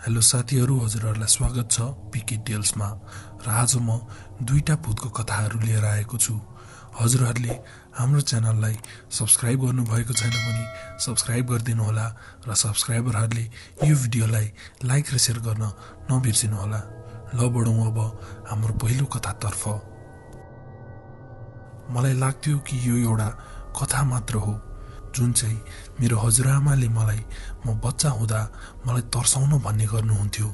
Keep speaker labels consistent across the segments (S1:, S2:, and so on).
S1: Hello साथीहरू, हजुरहरूलाई स्वागत छ पीके टेल्समा। र आज म दुईटा भूतको कथाहरू लिएर आएको छु। हजुरहरूले हाम्रो च्यानललाई सब्स्क्राइब गर्नुभएको छैन भने सब्स्क्राइब गरिदिनु होला र सब्स्क्राइबरहरूले यो भिडियोलाई लाइक र सेयर गर्न नबिर्सिनु होला। ल बढौँ अब हाम्रो पहिलो कथातर्फ। मलाई लाग्थ्यो कि यो एउटा कथा मात्र हो, जुन चाहिँ मेरो हजुरआमाले मलाई म बच्चा हुँदा मलाई तर्साउन भन्ने गर्नुहुन्थ्यो।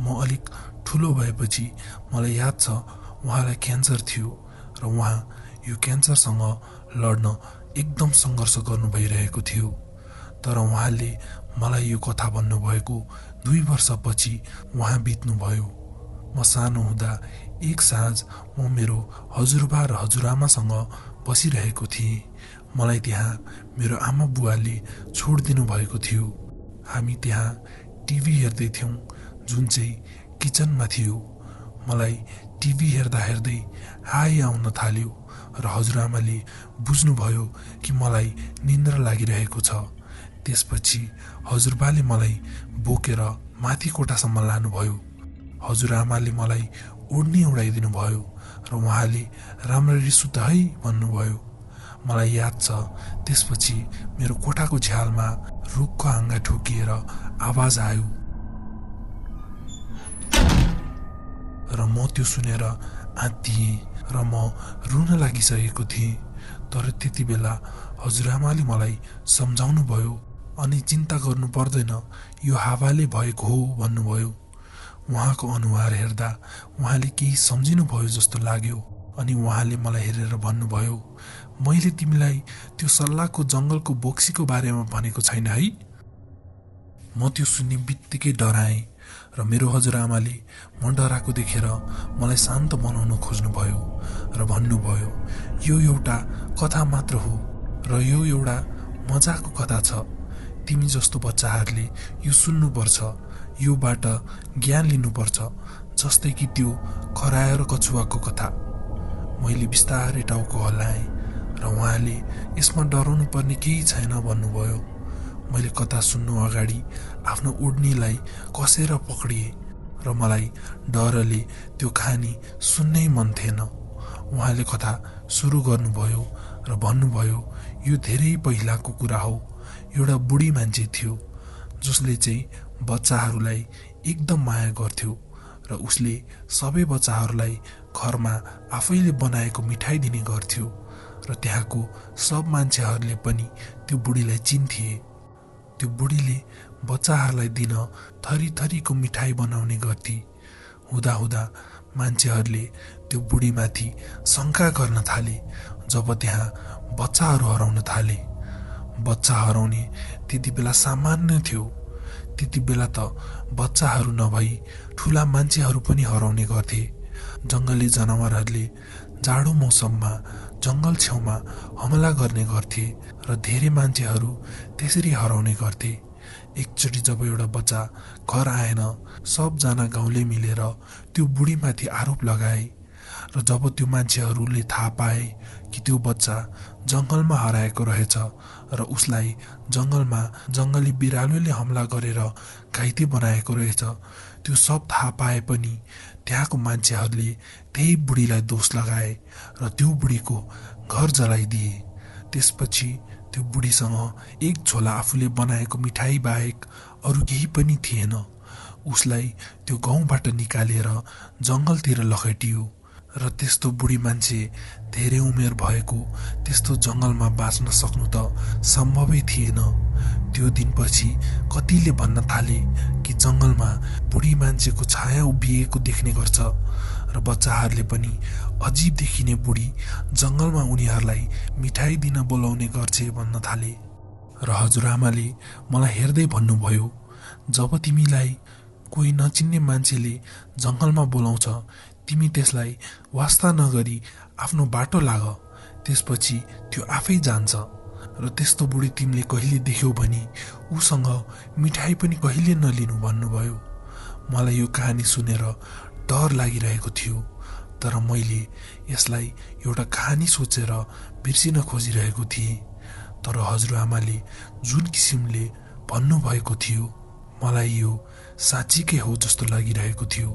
S1: म अलिक ठुलो भएपछि मलाई याद छ उहाँलाई क्यान्सर थियो र उहाँ यो क्यान्सरसँग लड्न एकदम सङ्घर्ष गर्नु भइरहेको थियो। तर उहाँले मलाई यो कथा भन्नुभएको 2 वर्षपछि उहाँ बित्नुभयो। म सानो हुँदा एक साँझ म मेरो हजुरबा र हजुरआमासँग बसिरहेको थिएँ। मलाई त्यहाँ मेरो आमा बुवाले छोडिदिनु भएको थियो। हामी त्यहाँ टिभी हेर्दै थियौँ, जुन चाहिँ किचनमा थियो। मलाई टिभी हेर्दा हेर्दै हाई आउन थाल्यो र हजुरआमाले बुझ्नुभयो कि मलाई निन्द्रा लागिरहेको छ। त्यसपछि हजुरबाले मलाई बोकेर माथि कोठासम्म लानुभयो। हजुरआमाले मलाई ओढ्नी उडाइदिनु भयो र उहाँले राम्ररी सुत है भन्नुभयो। मलाई याद छ त्यसपछि मेरो कोठाको झ्यालमा रुखको हाँगा ठोकिएर आवाज आयो र म त्यो सुनेर आत्तिएँ र म रुन लागिसकेको थिएँ। तर त्यति बेला हजुरआमाले मलाई सम्झाउनु भयो अनि चिन्ता गर्नु पर्दैन, यो हावाले भएको हो भन्नुभयो। उहाँको अनुहार हेर्दा उहाँले केही सम्झिनु भयो जस्तो लाग्यो अनि उहाँले मलाई हेरेर भन्नुभयो, मैले तिमीलाई त्यो सल्लाहको जङ्गलको बोक्सीको बारेमा भनेको छैन है? म त्यो सुन्ने बित्तिकै डराएँ र मेरो हजुरआमाले म डराएको देखेर मलाई शान्त बनाउन खोज्नुभयो र भन्नुभयो, यो एउटा कथा मात्र हो र यो एउटा मजाको कथा छ। तिमी जस्तो बच्चाहरूले यो सुन्नुपर्छ, योबाट ज्ञान लिनुपर्छ, जस्तै कि त्यो खरायो र कछुवाको कथा। मैले बिस्तारै टाउको हल्लाएँ र उहाँले यसमा डराउनु पर्ने केही छैन भन्नुभयो। मैले कथा सुन्नु अगाडि आफ्नो ओढनीलाई कसेर पक्रिएँ र मलाई डरले त्यो कहानी सुन्नै मन थिएन। उहाँले कथा सुरु गर्नुभयो र भन्नुभयो, यो धेरै पहिलाको कुरा हो। एउटा बुढी मान्छे थियो जसले चाहिँ बच्चाहरूलाई एकदम माया गर्थ्यो र उसले सबै बच्चाहरूलाई घरमा आफैले बनाएको मिठाई दिने गर्थ्यो र त्यहाँको सब मान्छेहरूले पनि त्यो बुढीलाई चिन्थे। त्यो बुढीले बच्चाहरूलाई दिन थरी थरीको मिठाई बनाउने गर्थे। हुँदा हुँदा मान्छेहरूले त्यो बुढीमाथि शङ्का गर्न थाले। जब त्यहाँ बच्चाहरू हराउन थाले, बच्चा हराउने त्यति बेला सामान्य थियो। त्यति बेला त बच्चाहरू नभई ठुला मान्छेहरू पनि हराउने गर्थे। जङ्गली जनावरहरूले जाडो मौसममा जङ्गल छेउमा हमला गर्ने गर्थे र धेरै मान्छेहरू त्यसरी हराउने गर्थे। एकचोटि जब एउटा बच्चा घर आएन, सबजना गाउँले मिलेर त्यो बुढीमाथि आरोप लगाए र जब त्यो मान्छेहरूले थाहा पाए कि त्यो बच्चा जङ्गलमा हराएको रहेछ र उसलाई जङ्गलमा जङ्गली बिरालोले हमला गरेर घाइते बनाएको रहेछ, त्यो सब थाहा पाए पनि त्यहाँको मान्छेहरूले त्यही बुढीलाई दोष लगाए र त्यो बुढीको घर जलाइदिए। त्यसपछि त्यो बुढीसँग एक झोला आफूले बनाएको मिठाई बाहेक अरू केही पनि थिएन। उसलाई त्यो गाउँबाट निकालेर जङ्गलतिर लखेटियो र त्यस्तो बुढी मान्छे धेरै उमेर भएको त्यस्तो जङ्गलमा बाँच्न सक्नु त सम्भवै थिएन। त्यो दिनपछि कतिले भन्न थाले कि जङ्गलमा बुढी मान्छेको छाया उभिएको देख्ने गर्छ र बच्चाहरूले पनि अजीब देखिने बुढी जङ्गलमा उनीहरूलाई मिठाई दिन बोलाउने गर्छे भन्न थाले। र हजुरआमाले मलाई हेर्दै भन्नुभयो, जब तिमीलाई कोही नचिन्ने मान्छेले जङ्गलमा बोलाउँछ, तिमी त्यसलाई वास्ता नगरी आफ्नो बाटो लाग, त्यसपछि त्यो आफै जान्छ र त्यस्तो बुढी तिमीले कहिले देख्यौ भने उसँग मिठाई पनि कहिले नलिनु भन्नुभयो। मलाई यो कहानी सुनेर डर लागिरहेको थियो, तर मैले यसलाई एउटा कहानी सोचेर बिर्सिन खोजिरहेको थिएँ। तर हजुरआमाले जुन किसिमले भन्नुभएको थियो मलाई यो साँच्चीकै हो जस्तो लागिरहेको थियो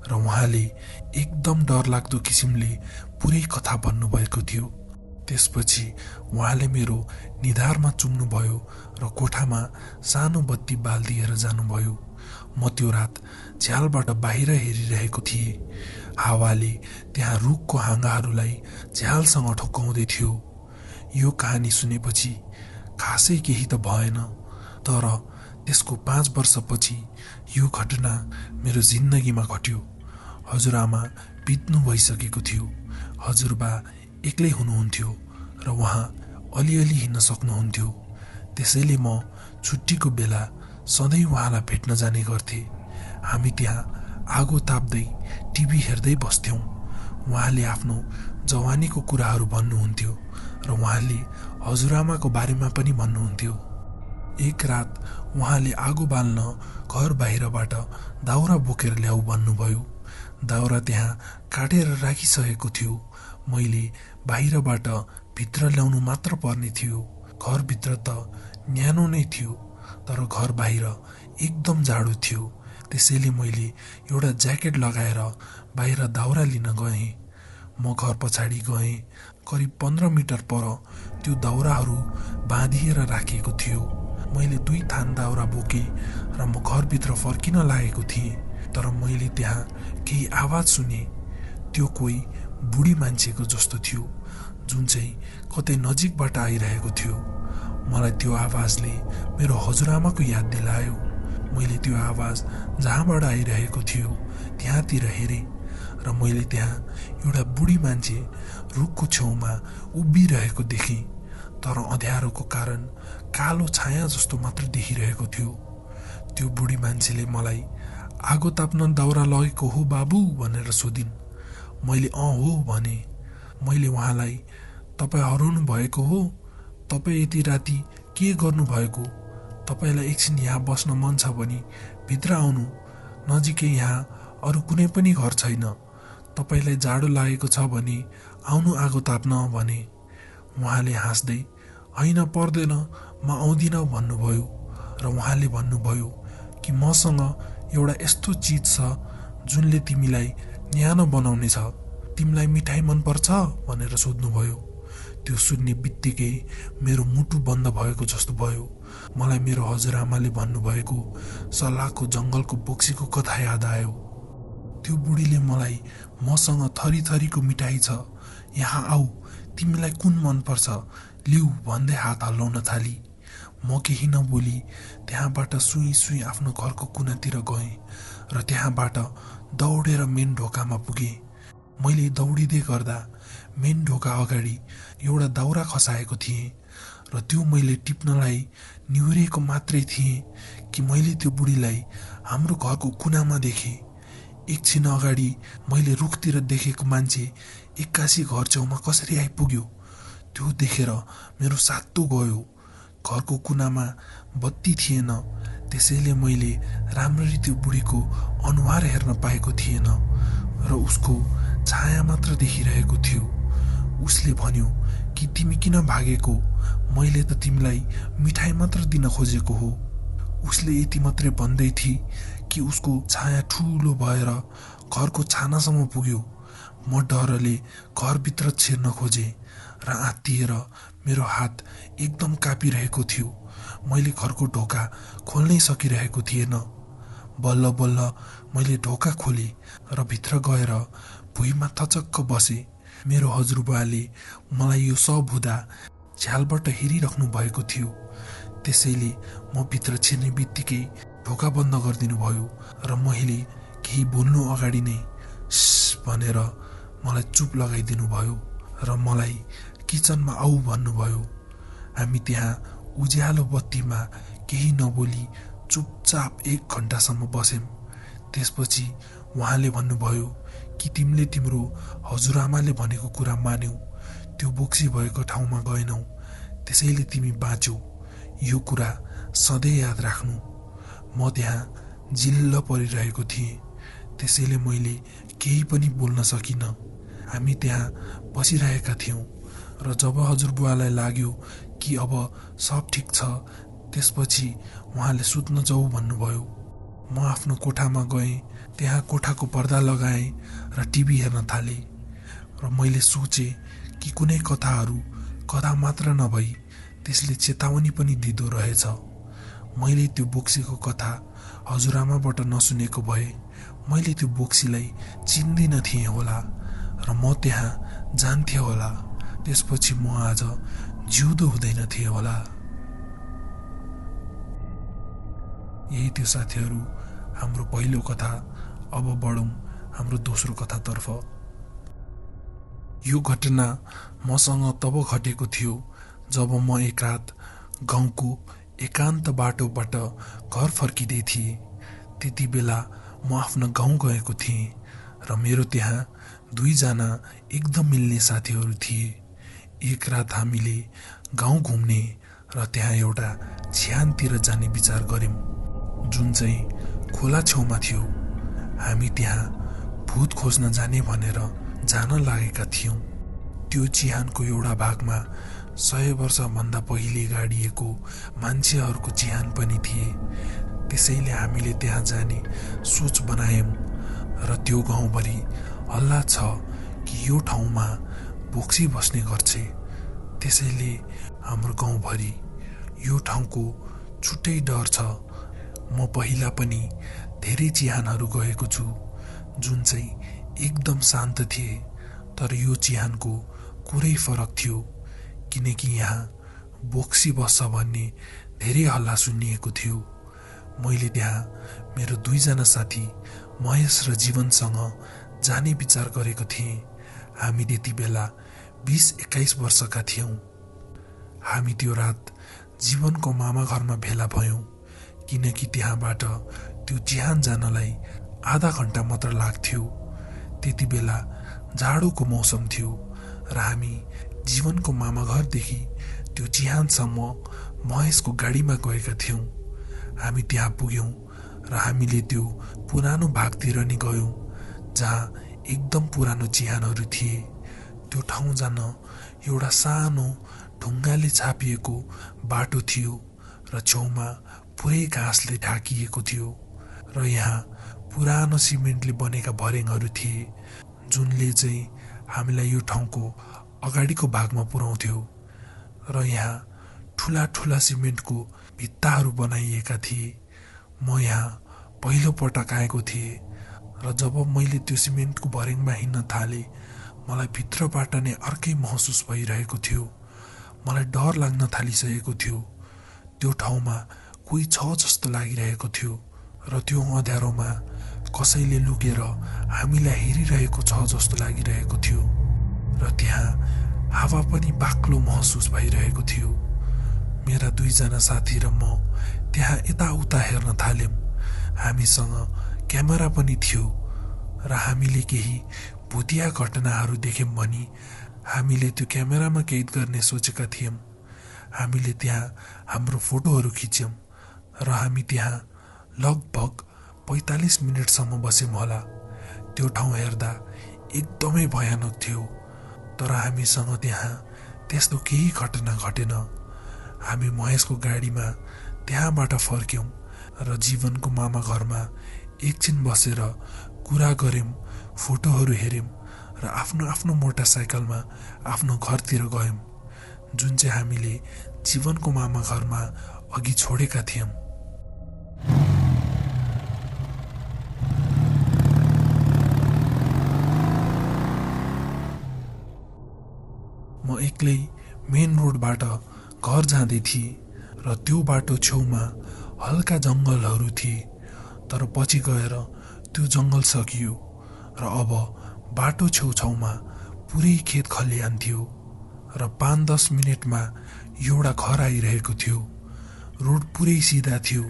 S1: र उहाँले एकदम डरलाग्दो किसिमले पुरै कथा भन्नुभएको थियो। त्यसपछि उहाँले मेरो निधारमा चुम्नुभयो र कोठामा सानो बत्ती बाल्दिएर जानुभयो। म त्यो रात झ्यालबाट बाहिर हेरिरहेको थिएँ। हावाले त्यहाँ रुखको हाँगाहरूलाई झ्यालसँग ठोक्काउँदै थियो। यो कहानी सुनेपछि खासै केही त भएन, तर त्यसको 5 वर्षपछि यो घटना मेरो जिन्दगीमा घट्यो। हजुरआमा बित्नु भइसकेको थियो। हजुरबा एक्लै हुनुहुन्थ्यो र उहाँ अलिअलि हिँड्न सक्नुहुन्थ्यो। त्यसैले म छुट्टीको बेला सधैँ उहाँलाई भेट्न जाने गर्थेँ। हामी त्यहाँ आगो ताप्दै टिभी हेर्दै बस्थ्यौँ। उहाँले आफ्नो जवानीको कुराहरू भन्नुहुन्थ्यो र उहाँले हजुरआमाको बारेमा पनि भन्नुहुन्थ्यो। एक रात उहाँले आगो बाल्न घर बाहिरबाट दाउरा बोकेर ल्याऊ भन्नुभयो। दाउरा त्यहाँ काटेर राखिसकेको थियो। मैले बाहिरबाट भित्र ल्याउनु मात्र पर्ने थियो। घरभित्र त न्यानो नै थियो, तर घर बाहिर एकदम जाडो थियो। त्यसैले मैले एउटा ज्याकेट लगाएर बाहिर दाउरा लिन गएँ। म घर पछाडि गएँ। करिब 15 मिटर पर त्यो दाउराहरू बाँधिएर राखिएको थियो। मैले 2 थान दाउरा बोकेँ र म घरभित्र फर्किन लागेको थिएँ। तर मैले त्यहाँ केही आवाज सुने। त्यो कोही बुढी मान्छेको जस्तो थियो, जुन चाहिँ कतै नजिकबाट आइरहेको थियो। मलाई त्यो आवाजले मेरो हजुरआमाको याद दिलायो। मैले त्यो आवाज जहाँबाट आइरहेको थियो त्यहाँतिर हेरेँ र मैले त्यहाँ एउटा बुढी मान्छे रुखको छेउमा उभिरहेको देखेँ। तर अँध्यारोको कारण कालो छाया जस्तो मात्र देखिरहेको थियो। त्यो बुढी मान्छेले मलाई आगो ताप्न दाउरा लगेको हो बाबु भनेर सोधिन्। मैले हो भने। मैले उहाँलाई तपाईँ हराउनु भएको हो? तपाईँ यति राति के गर्नु भएको? तपाईँलाई एकछिन यहाँ बस्न मन छ भने भित्र आउनु। नजिकै यहाँ अरू कुनै पनि घर छैन। तपाईँलाई जाडो लागेको छ भने आउनु आगो ताप्न भने। उहाँले हाँस्दै होइन पर्दैन, म आउँदिनँ भन्नुभयो र उहाँले भन्नुभयो कि मसँग एउटा यस्तो चिज छ जुनले तिमीलाई न्यानो बनाउनेछ। तिमीलाई मिठाई मनपर्छ भनेर सोध्नुभयो। त्यो सुन्ने बित्तिकै मेरो मुटु बन्द भएको जस्तो भयो। मलाई मेरो हजुरआमाले भन्नुभएको सल्लाहको जङ्गलको बोक्सीको कथा याद आयो। त्यो बुढीले मलाई मसँग थरी थरीको मिठाई छ, यहाँ आऊ, तिमीलाई कुन मनपर्छ लिऊ भन्दै हात हल्लाउन थाली। म केही नबोली त्यहाँबाट सुई सुई आफ्नो घरको कुनातिर गएँ र त्यहाँबाट दौडेर मेन ढोकामा पुगेँ। मैले दौडिँदै गर्दा मेन ढोका अगाडि एउटा दाउरा खसाएको थिएँ र त्यो मैले टिप्नलाई निहुरेको मात्रै थिएँ कि मैले त्यो बुढीलाई हाम्रो घरको कुनामा देखेँ। एकछिन अगाडि मैले रुखतिर देखेको मान्छे एक्कासी घर छेउमा कसरी आइपुग्यो त्यो देखेर मेरो सातो गयो। घरको कुनामा बत्ती थिएन, त्यसैले मैले राम्ररी त्यो बुढीको अनुहार हेर्न पाएको थिएन र उसको छाया मात्र देखिरहेको थियो। उसले भन्यो कि तिमी किन भागेको? मैले त तिमीलाई मिठाई मात्र दिन खोजेको हो। उसले यति मात्रै भन्दै थिए कि उसको छाया ठुलो भएर घरको छानासम्म पुग्यो। म डरले घरभित्र छिर्न खोजेँ र आत्तिएर मेरो हात एकदम कापिरहेको थियो। मैले घरको ढोका खोल्नै सकिरहेको थिएन। बल्ल बल्ल मैले ढोका खोलेँ र भित्र गएर भुइँमा थचक्क बसेँ। मेरो हजुरबुवाले मलाई यो सब हुँदा झ्यालबाट हेरिराख्नु भएको थियो। त्यसैले म भित्र छिर्ने बित्तिकै ढोका बन्द गरिदिनु भयो र मैले केही बोल्नु अगाडि नै भनेर मलाई चुप लगाइदिनु भयो र मलाई किचनमा आऊ भन्नुभयो। हामी त्यहाँ उज्यालो बत्तीमा केही नबोली चुपचाप 1 घन्टासम्म बस्यौँ। त्यसपछि उहाँले भन्नुभयो कि तिमीले तिम्रो हजुरआमाले भनेको कुरा मान्यौ, त्यो बोक्सी भएको ठाउँमा गएनौ, त्यसैले तिमी बाँच्यौ। यो कुरा सधैँ याद राख्नु। म त्यहाँ जिल्ल परिरहेको थिएँ, त्यसैले मैले केही पनि बोल्न सकिनँ। हामी त्यहाँ बसिरहेका थियौँ र जब हजुरबुवालाई लाग्यो कि अब सब ठिक छ, त्यसपछि उहाँले सुत्न जाऊ भन्नुभयो। म आफ्नो कोठामा गएँ, त्यहाँ कोठाको पर्दा लगाएँ र टिभी हेर्न थालेँ र मैले सोचेँ कि कुनै कथा मात्र नभई त्यसले चेतावनी पनि दिँदो रहेछ। मैले त्यो बोक्सीको कथा हजुरआमाबाट नसुनेको भए मैले त्यो बोक्सीलाई चिन्दिन थिएँ होला र म त्यहाँ जान्थेँ होला। त्यसपछि म आज जिउँदो हुँदैन थिएँ होला। यही थियो साथीहरू हाम्रो पहिलो कथा। अब बढौँ हाम्रो दोस्रो कथातर्फ। यो घटना मसँग तब घटेको थियो जब म एक रात गाउँको एकान्त बाटोबाट घर फर्किँदै थिएँ। त्यति बेला म आफ्नो गाउँ गएको थिएँ र मेरो त्यहाँ दुईजना एकदम मिल्ने साथीहरू थिए। एक रात हामीले गाउँ घुम्ने र त्यहाँ एउटा चिहानतिर जाने विचार गर्यौं, जुन चाहिँ खोला छेउमा थियो। हामी त्यहाँ भूत खोज्न जाने भनेर जान लागेका थियौं। त्यो चिहानको एउटा भागमा 100 वर्षभन्दा पहिले गाडिएको मान्छेहरूको चिहान पनि थिए। त्यसैले हामीले त्यहाँ जाने सोच बनायौं र त्यो गाउँभरि हल्ला छ कि यो ठाउँमा बोक्सी बस्ने गर्छ। त्यसैले हाम्रो गाउँभरि यो ठाउँको छुट्टै डर छ। म पहिला पनि धेरै चिहानहरू गएको छु जुन चाहिँ एकदम शान्त थिए, तर यो चिहानको कुरै फरक थियो किनकि यहाँ बोक्सी बस्छ भन्ने धेरै हल्ला सुनिएको थियो। मैले त्यहाँ मेरो दुईजना साथी महेश र जीवनसँग जाने विचार गरेको थिएँ। हामी त्यति बेला 20-21 वर्षका थियौं। हामी त्यो रात जीवनको मामा घरमा भेला भयौं किनकि त्यहाँबाट त्यो चिहान जानलाई आधा घण्टा मात्र लाग्थ्यो। त्यति बेला जाडोको मौसम थियो र हामी जीवनको मामा घरदेखि त्यो चिहानसम्म महेशको गाडीमा गएका थियौं। हामी त्यहाँ पुग्यौं र हामीले त्यो पुरानो भागतिर नि गयौं जहाँ एकदम पुरानो चिहानहरू थिए। त्यो ठाउँ जान एउटा सानो ढुङ्गाले छापिएको बाटो थियो र छेउमा पुरै घाँसले ढाकिएको थियो र यहाँ पुरानो सिमेन्टले बनेका भर्याङहरू थिए जुनले चाहिँ हामीलाई यो ठाउँको अगाडिको भागमा पुर्याउँथ्यो र यहाँ ठूला ठूला सिमेन्टको भित्ताहरू बनाइएका थिए। म यहाँ पहिलो पटक आएको थिएँ र जब मैले त्यो सिमेन्टको भर्याङमा हिँड्न थालेँ मलाई भित्रबाट नै अर्कै महसुस भइरहेको थियो। मलाई डर लाग्न थालिसकेको थियो। त्यो ठाउँमा कोही छ जस्तो लागिरहेको थियो र त्यो अँध्यारोमा कसैले लुकेर हामीलाई हेरिरहेको छ जस्तो लागिरहेको थियो र त्यहाँ हावा पनि बाक्लो महसुस भइरहेको थियो। मेरा दुईजना साथी र म त्यहाँ यताउता हेर्न थाल्यौं। हामीसँग क्यामेरा पनि थियो र हामीले केही भुतिया घटनाहरू देख्यौं भनी हामीले त्यो क्यामेरामा कैद गर्ने सोचेका थियौं। हामीले त्यहाँ हाम्रो फोटोहरू खिच्यौं र हामी त्यहाँ लगभग 45 मिनटसम्म बस्यौं होला। त्यो ठाउँ हेर्दा एकदमै भयानक थियो, तर हामीसँग त्यहाँ त्यस्तो केही घटना घटेन। हामी महेशको गाडीमा त्यहाँबाट फर्क्यौं र जीवनको मामा घरमा एकछिन बसेर कुरा गर्यौं, फोटोहरू हेर्यौं र आफ्नो आफ्नो मोटरसाइकलमा आफ्नो घरतिर गयौं जुन चाहिँ हामीले जीवनको मामा घरमा अघि छोडेका थियौं। म एक्लै मेन रोडबाट घर जाँदै थिएँ र त्यो बाटो छेउमा हल्का जंगलहरू थिए, तर पछि गएर त्यो जंगल सकियो र अब बाटो छेउछाउमा पुरै खेत खलिहान थियो र 5-10 मिनटमा एउटा घर आइरहेको थियो। रोड पुरै सिधा थियो,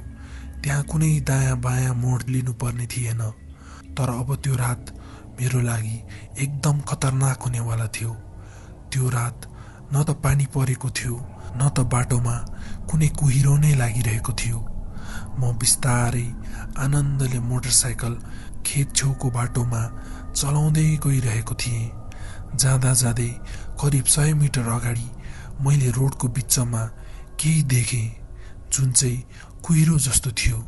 S1: त्यहाँ कुनै दायाँ बायाँ मोड लिनुपर्ने थिएन। तर अब त्यो रात मेरो लागि एकदम खतरनाक हुनेवाला थियो। त्यो रात न त पानी परेको थियो न त बाटोमा कुनै कुहिरो नै लागिरहेको थियो। म बिस्तारै आनन्दले मोटरसाइकल खेत छेउको बाटोमा चलाउँदै गइरहेको थिएँ। जाँदा जाँदै करिब 100 मिटर अगाडि मैले रोडको बिचमा केही देखेँ जुन चाहिँ कुहिरो जस्तो थियो।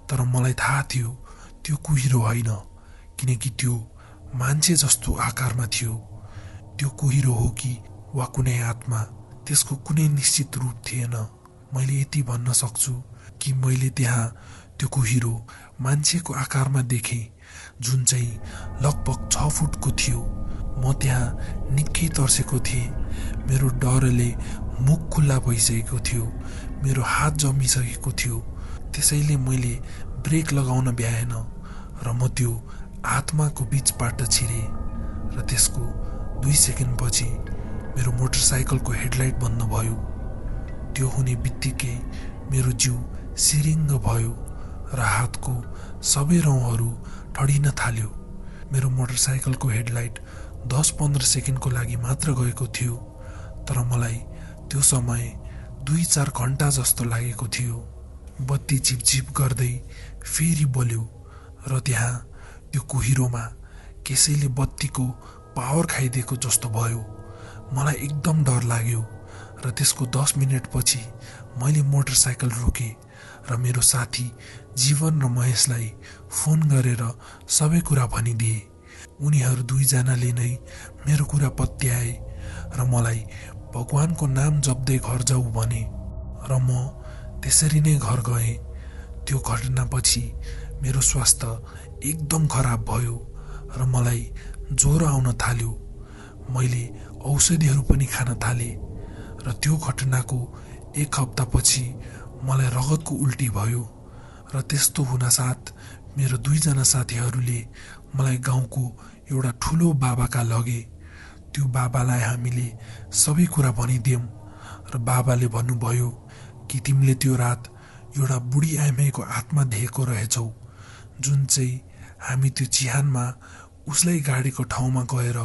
S1: तर मलाई थाहा थियो त्यो कुहिरो होइन, किनकि त्यो मान्छे जस्तो आकारमा थियो। त्यो कुहिरो हो कि वा कुनै आत्मा, त्यसको कुनै निश्चित रूप थिएन। मैले यति भन्न सक्छु कि मैले त्यहाँ त्यो कुहिरो मान्छेको आकारमा देखेँ, जुन चाहिँ लगभग 6 फुटको थियो। म त्यहाँ निकै तर्सेको थिएँ। मेरो डरले मुख खुल्ला भइसकेको थियो, मेरो हात जमिसकेको थियो। त्यसैले मैले ब्रेक लगाउन भ्याएन र म त्यो आत्माको बीचबाट छिरेँ। र त्यसको 2 सेकेन्डपछि मेरो मोटरसाइकलको हेडलाइट बन्द भयो। त्यो हुने बित्तिकै मेरो जिउ सिरिङ्ग भयो र हातको सबै रौँहरू ठडिन थाल्यो। मेरो मोटरसाइकलको हेडलाइट 10-15 सेकेन्डको लागि मात्र गएको थियो, तर मलाई त्यो समय 2-4 घण्टा जस्तो लागेको थियो। बत्ती झिपझिप गर्दै फेरि बल्यो र त्यहाँ त्यो कुहिरोमा कसैले बत्तीको पावर खाइदिएको जस्तो भयो। मलाई एकदम डर लाग्यो र त्यसको 10 मिनेटपछि मैले मोटरसाइकल रोकेँ र मेरो साथी जीवन र महेशलाई फोन गरेर सबै कुरा भनिदिए। उनीहरू 2 जनाले नै मेरो कुरा पत्याए र मलाई भगवानको नाम जप्दै घर जाऊ भने र म त्यसरी नै घर गएँ। त्यो घटनापछि मेरो स्वास्थ्य एकदम खराब भयो र मलाई ज्वरो आउन थाल्यो। मैले औषधिहरू पनि खान थालेँ र त्यो घटनाको 1 हप्तापछि मलाई रगतको उल्टी भयो र त्यस्तो हुनासाथ मेरो 2 जना साथीहरूले मलाई गाउँको एउटा ठुलो बाबाका लगे। त्यो बाबालाई हामीले सबै कुरा भनिदियौँ र बाबाले भन्नुभयो कि तिमीले त्यो रात एउटा बुढी आइमाईको आत्मा देखेको रहेछौ, जुन चाहिँ हामी त्यो चिहानमा उसलाई गाडीको ठाउँमा गएर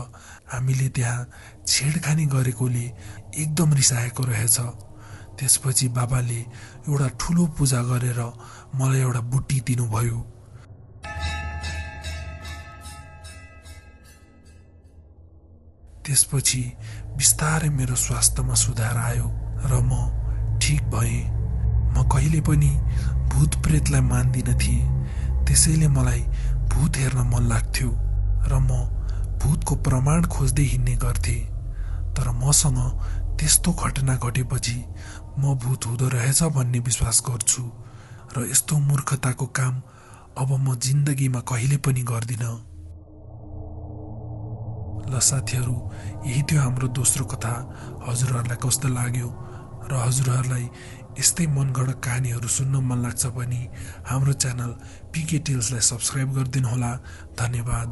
S1: हामीले त्यहाँ छेडखानी गरेकोले एकदम रिसाएको रहेछ। त्यसपछि बाबाले एउटा ठुलो पूजा गरेर मलाई एउटा बुट्टी दिनुभयो। त्यसपछि बिस्तारै मेरो स्वास्थ्यमा सुधार आयो र म ठिक भएँ। म कहिले पनि भूत प्रेतलाई मान्दिन थिएँ, त्यसैले मलाई भूत हेर्न मन लाग्थ्यो र म भूतको प्रमाण खोज्दै हिँड्ने गर्थेँ। तर मसँग त्यस्तो घटना घटेपछि म भूत हुँदो रहेछ भन्ने विश्वास गर्छु र यस्तो मूर्खताको काम अब म जिन्दगीमा कहिले पनि गर्दिनँ। ल साथीहरू, यही थियो हाम्रो दोस्रो कथा। हजुरहरूलाई कस्तो लाग्यो र हजुरहरूलाई यस्तै मनगढक कहानीहरू सुन्न मन लाग्छ भने हाम्रो च्यानल पिके टेल्सलाई सब्सक्राइब गरिदिनुहोला। धन्यवाद।